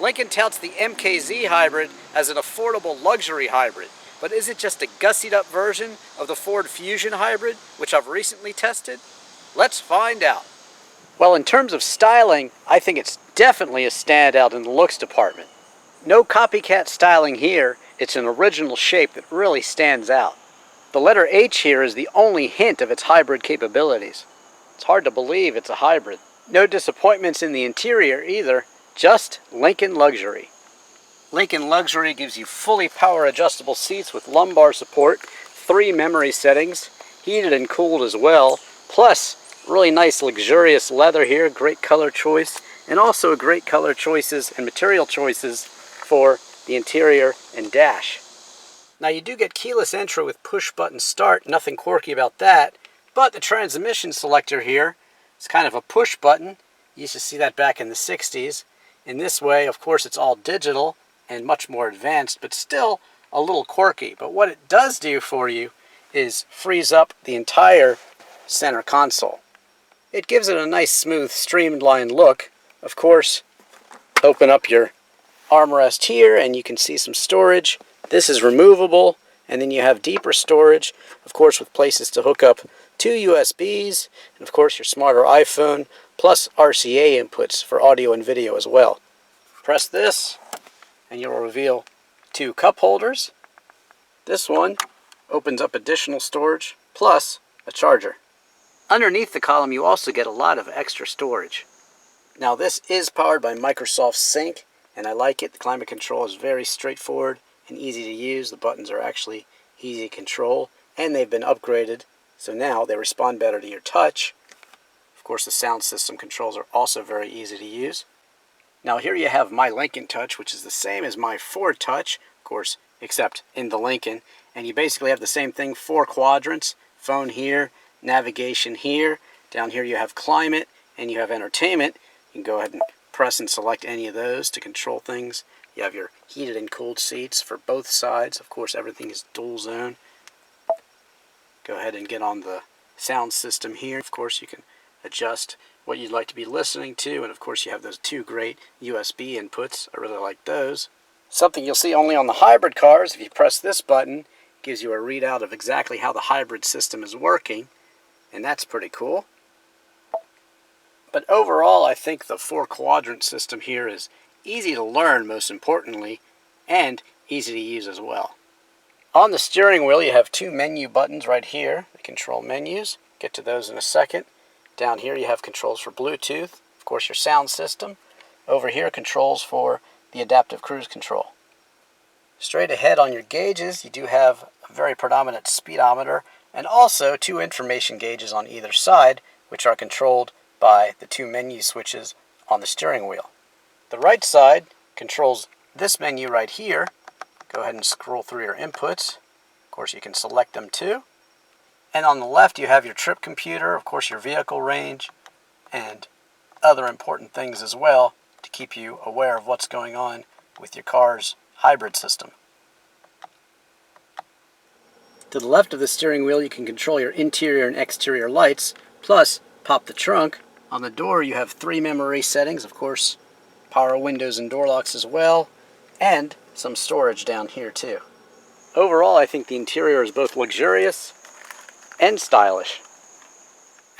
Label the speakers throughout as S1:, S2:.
S1: Lincoln touts the MKZ hybrid as an affordable luxury hybrid, but is it just a gussied up version of the Ford Fusion hybrid, which I've recently tested? Let's find out. Well, in terms of styling, I think it's definitely a standout in the looks department. No copycat styling here, it's an original shape that really stands out. The letter H here is the only hint of its hybrid capabilities. It's hard to believe it's a hybrid. No disappointments in the interior either, just Lincoln Luxury. Lincoln Luxury gives you fully power adjustable seats with lumbar support, 3 memory settings, heated and cooled as well, plus really nice luxurious leather here, great color choice, and also great color choices and material choices for the interior and dash. Now you do get keyless entry with push button start, nothing quirky about that, but the transmission selector here is kind of a push button. You used to see that back in the 60s. In this way, of course, it's all digital and much more advanced, but still a little quirky. But what it does do for you is freeze up the entire center console. It gives it a nice, smooth, streamlined look. Of course, open up your armrest here and you can see some storage. This is removable, and then you have deeper storage, of course, with places to hook up 2 USBs, and of course your smarter iPhone, plus RCA inputs for audio and video as well. Press this, and you'll reveal 2 cup holders. This one opens up additional storage, plus a charger. Underneath the column, you also get a lot of extra storage. Now this is powered by Microsoft Sync, and I like it. The climate control is very straightforward and easy to use. The buttons are actually easy to control, and they've been upgraded, so now they respond better to your touch. Of course, the sound system controls are also very easy to use. Now here you have my Lincoln Touch, which is the same as my Ford Touch, of course, except in the Lincoln. And you basically have the same thing, 4 quadrants, phone here, navigation here. Down here you have climate, and you have entertainment. You can go ahead and press and select any of those to control things. You have your heated and cooled seats for both sides. Of course, everything is dual zone. Go ahead and get on the sound system here. Of course, you can adjust what you'd like to be listening to, and of course you have those 2 great USB inputs. I really like those. Something you'll see only on the hybrid cars, if you press this button, it gives you a readout of exactly how the hybrid system is working, and that's pretty cool. But overall, I think the 4-quadrant system here is easy to learn, most importantly, and easy to use as well. On the steering wheel, you have 2 menu buttons right here. They control menus. Get to those in a second. Down here, you have controls for Bluetooth, of course, your sound system. Over here, controls for the adaptive cruise control. Straight ahead on your gauges, you do have a very predominant speedometer and also 2 information gauges on either side, which are controlled by the 2 menu switches on the steering wheel. The right side controls this menu right here. Go ahead and scroll through your inputs. Of course, you can select them too. And on the left, you have your trip computer, of course, your vehicle range, and other important things as well to keep you aware of what's going on with your car's hybrid system. To the left of the steering wheel, you can control your interior and exterior lights, plus pop the trunk. On the door, you have 3 memory settings, of course, power windows and door locks as well, and some storage down here too. Overall, I think the interior is both luxurious and stylish.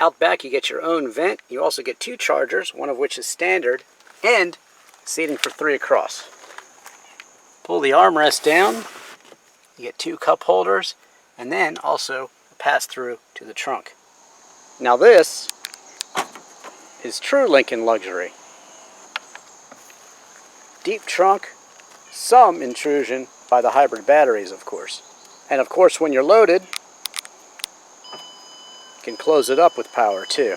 S1: Out back, you get your own vent. You also get 2 chargers, one of which is standard, and seating for 3 across. Pull the armrest down, you get 2 cup holders, and then also a pass-through to the trunk. Now this is true Lincoln luxury. Deep trunk, some intrusion by the hybrid batteries, of course. And of course, when you're loaded, you can close it up with power too.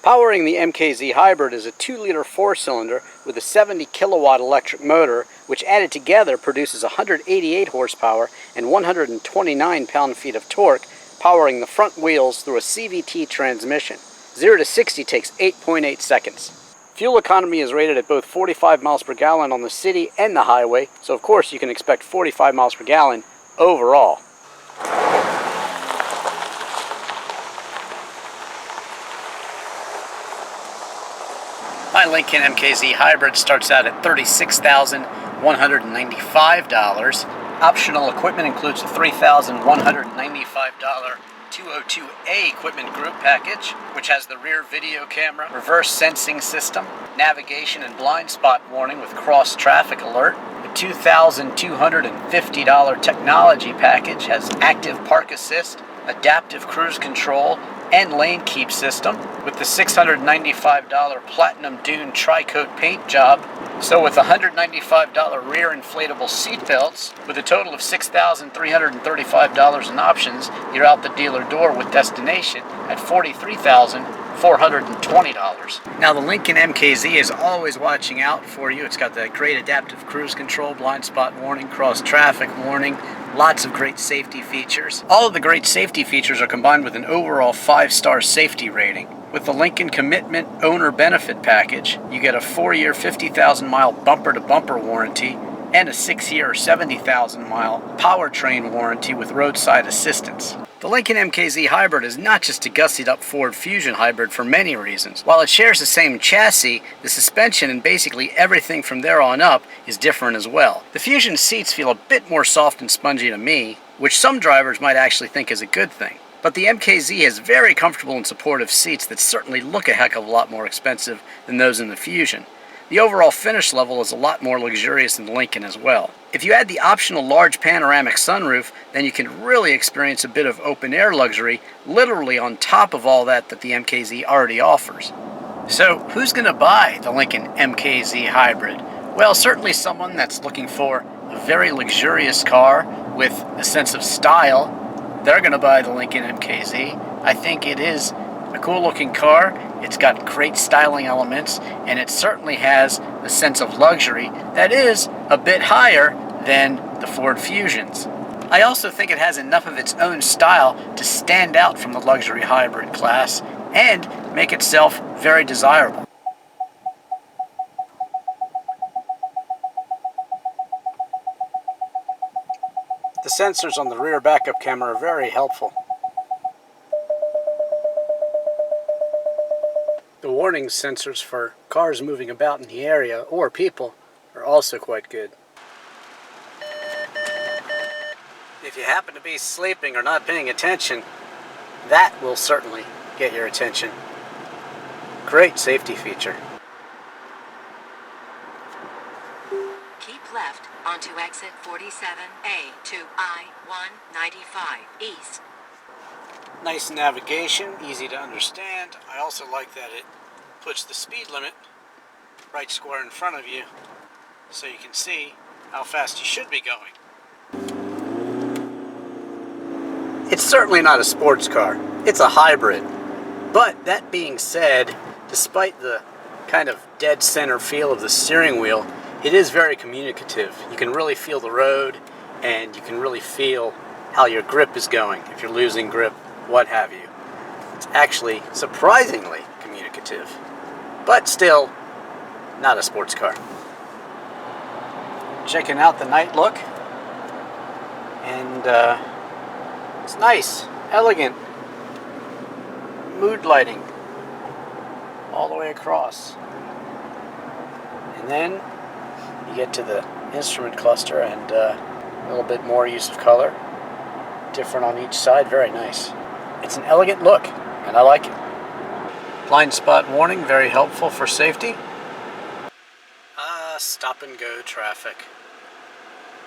S1: Powering the MKZ hybrid is a 2-liter 4-cylinder with a 70 kilowatt electric motor, which added together produces 188 horsepower and 129 pound-feet of torque, powering the front wheels through a CVT transmission. 0 to 60 takes 8.8 seconds. Fuel economy is rated at both 45 miles per gallon on the city and the highway, so of course you can expect 45 miles per gallon overall. My Lincoln MKZ Hybrid starts out at $36,195. Optional equipment includes a $3,195 202A equipment group package, which has the rear video camera, reverse sensing system, navigation and blind spot warning with cross traffic alert. The $2,250 technology package has active park assist, adaptive cruise control, and lane keep system, with the $695 Platinum Dune Tri-Coat paint job. So with $195 rear inflatable seat belts, with a total of $6,335 in options, you're out the dealer door with destination at $43,420. Now the Lincoln MKZ is always watching out for you. It's got the great adaptive cruise control, blind spot warning, cross traffic warning, lots of great safety features. All of the great safety features are combined with an overall 5-star safety rating. With the Lincoln Commitment Owner Benefit Package, you get a 4-year 50,000-mile bumper-to-bumper warranty and a 6-year 70,000-mile powertrain warranty with roadside assistance. The Lincoln MKZ Hybrid is not just a gussied-up Ford Fusion hybrid for many reasons. While it shares the same chassis, the suspension and basically everything from there on up is different as well. The Fusion seats feel a bit more soft and spongy to me, which some drivers might actually think is a good thing. But the MKZ has very comfortable and supportive seats that certainly look a heck of a lot more expensive than those in the Fusion. The overall finish level is a lot more luxurious than the Lincoln as well. If you add the optional large panoramic sunroof, then you can really experience a bit of open-air luxury literally on top of all that the MKZ already offers. So who's going to buy the Lincoln MKZ Hybrid? Well, certainly someone that's looking for a very luxurious car with a sense of style. They're going to buy the Lincoln MKZ. I think it is a cool looking car. It's got great styling elements, and it certainly has a sense of luxury that is a bit higher than the Ford Fusions. I also think it has enough of its own style to stand out from the luxury hybrid class and make itself very desirable. The sensors on the rear backup camera are very helpful. The warning sensors for cars moving about in the area or people are also quite good. If you happen to be sleeping or not paying attention, that will certainly get your attention. Great safety feature.
S2: Keep left onto exit 47A to I-195 East.
S1: Nice navigation, easy to understand. I also like that it puts the speed limit right square in front of you so you can see how fast you should be going. It's certainly not a sports car. It's a hybrid. But that being said, despite the kind of dead center feel of the steering wheel, it is very communicative. You can really feel the road, and you can really feel how your grip is going, if you're losing grip, what have you. It's actually surprisingly communicative, but still not a sports car. Checking out the night look, and it's nice, elegant, mood lighting all the way across. And then you get to the instrument cluster and a little bit more use of color, different on each side, very nice. It's an elegant look, and I like it. Blind spot warning, very helpful for safety. Stop and go traffic.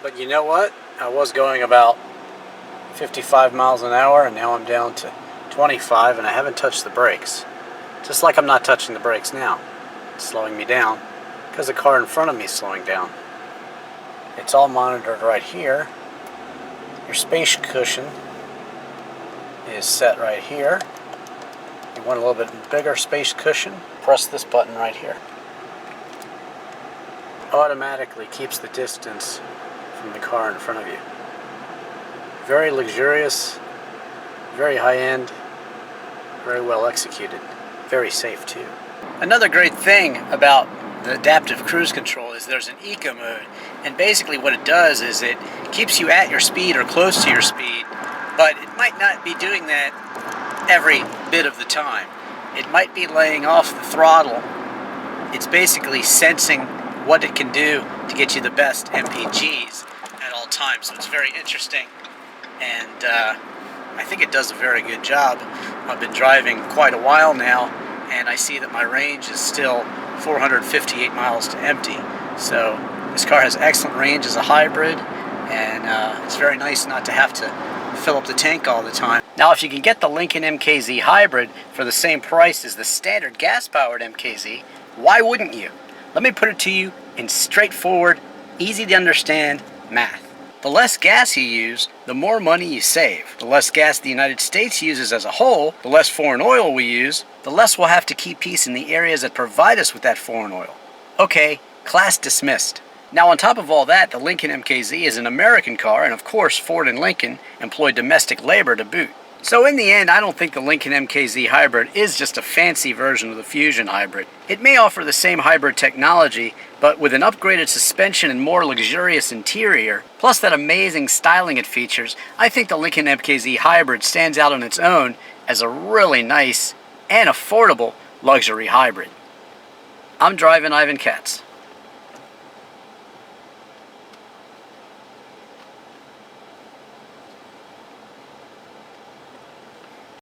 S1: But you know what? I was going about 55 miles an hour, and now I'm down to 25, and I haven't touched the brakes. Just like I'm not touching the brakes now. It's slowing me down because the car in front of me is slowing down. It's all monitored right here. Your space cushion is set right here. You want a little bit bigger space cushion? Press this button right here. Automatically keeps the distance from the car in front of you. Very luxurious, very high-end, very well executed, very safe too. Another great thing about the adaptive cruise control is there's an eco mode, and basically what it does is it keeps you at your speed or close to your speed, but it might not be doing that every bit of the time. It might be laying off the throttle it's basically sensing what it can do to get you the best MPGs at all times. So it's very interesting, and I think it does a very good job. I've been driving quite a while now, and I see that my range is still 458 miles to empty. So this car has excellent range as a hybrid, and it's very nice not to have to fill up the tank all the time. Now, if you can get the Lincoln MKZ hybrid for the same price as the standard gas-powered MKZ, why wouldn't you? Let me put it to you in straightforward, easy to understand math. The less gas you use, the more money you save. The less gas the United States uses as a whole, the less foreign oil we use, the less we'll have to keep peace in the areas that provide us with that foreign oil. Okay, class dismissed. Now, on top of all that, the Lincoln MKZ is an American car, and of course Ford and Lincoln employ domestic labor to boot. So in the end, I don't think the Lincoln MKZ hybrid is just a fancy version of the Fusion hybrid. It may offer the same hybrid technology, but with an upgraded suspension and more luxurious interior, plus that amazing styling it features, I think the Lincoln MKZ hybrid stands out on its own as a really nice and affordable luxury hybrid. I'm Drivin' Ivan Katz.